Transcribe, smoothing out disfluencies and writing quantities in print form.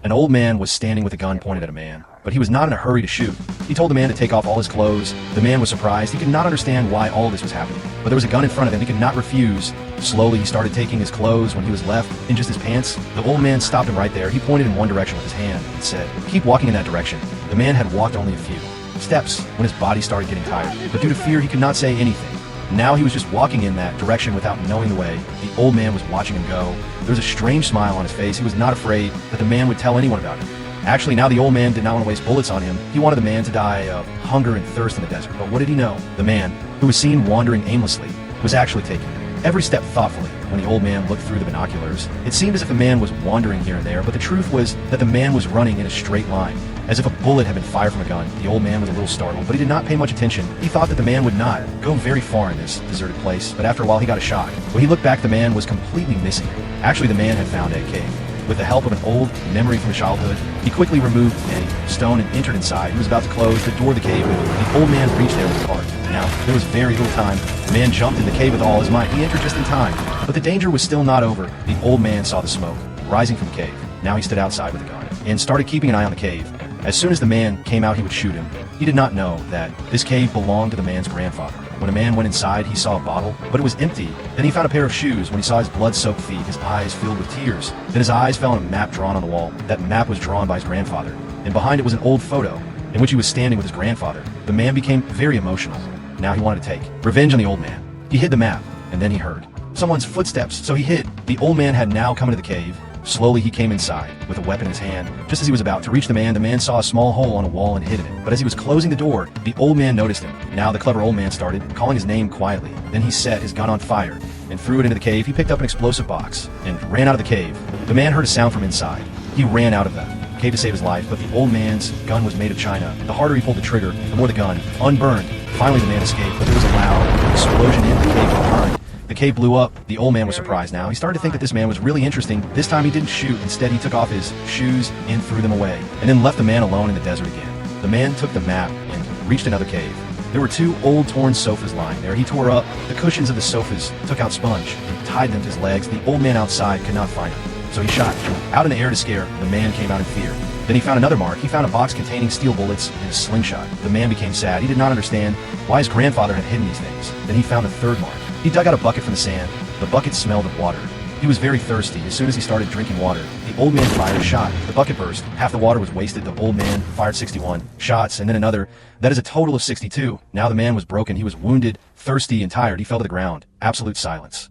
An old man was standing with a gun pointed at a man, but he was not in a hurry to shoot. He told the man to take off all his clothes. The man was surprised. He could not understand why all this was happening, but there was a gun in front of him. He could not refuse. Slowly, he started taking his clothes when he was left in just his pants. The old man stopped him right there. He pointed in one direction with his hand and said, "Keep walking in that direction." The man had walked only a few steps when his body started getting tired, but due to fear, he could not say anything. Now he was just walking in that direction without knowing the way. The old man was watching him go. There was a strange smile on his face. He was not afraid that the man would tell anyone about it. Actually, now the old man did not want to waste bullets on him. He wanted the man to die of hunger and thirst in the desert. But what did he know? The man, who was seen wandering aimlessly, was actually taking every step thoughtfully. When the old man looked through the binoculars, it seemed as if the man was wandering here and there, but the truth was that the man was running in a straight line, as if a bullet had been fired from a gun. The old man was a little startled, but he did not pay much attention. He thought that the man would not go very far in this deserted place, but after a while he got a shock. When he looked back, the man was completely missing. Actually, the man had found a cave. With the help of an old memory from his childhood, he quickly removed a stone and entered inside. He was about to close the door of the cave when the old man reached there with his cart. Now, there was very little time. The man jumped in the cave with all his might. He entered just in time, but the danger was still not over. The old man saw the smoke rising from the cave. Now he stood outside with a gun and started keeping an eye on the cave. As soon as the man came out, he would shoot him. He did not know that this cave belonged to the man's grandfather. When a man went inside, he saw a bottle, but it was empty. Then he found a pair of shoes. When he saw his blood-soaked feet, his eyes filled with tears. Then his eyes fell on a map drawn on the wall. That map was drawn by his grandfather, and behind it was an old photo in which he was standing with his grandfather. The man became very emotional. Now he wanted to take revenge on the old man. He hid the map, and then he heard someone's footsteps, so he hid. The old man had now come into the cave. Slowly he came inside with a weapon in his hand. Just as he was about to reach the man saw a small hole on a wall and hid in it. But as he was closing the door, the old man noticed him. Now the clever old man started calling his name quietly. Then he set his gun on fire and threw it into the cave. He picked up an explosive box and ran out of the cave. The man heard a sound from inside. He ran out of the cave to save his life, but the old man's gun was made of china. The harder he pulled the trigger, the more the gun unburned. Finally the man escaped, but there was a loud explosion in the cave behind. The cave blew up. The old man was surprised now. He started to think that this man was really interesting. This time he didn't shoot. Instead, he took off his shoes and threw them away, and then left the man alone in the desert again. The man took the map and reached another cave. There were two old torn sofas lying there. He tore up the cushions of the sofas, took out sponge, and tied them to his legs. The old man outside could not find him, so he shot out in the air to scare. The man came out in fear. Then he found another mark. He found a box containing steel bullets and a slingshot. The man became sad. He did not understand why his grandfather had hidden these things. Then he found a third mark. He dug out a bucket from the sand. The bucket smelled of water. He was very thirsty. As soon as he started drinking water, the old man fired a shot. The bucket burst. Half the water was wasted. The old man fired 61 shots, and then another. That is a total of 62. Now the man was broken. He was wounded, thirsty, and tired. He fell to the ground. Absolute silence.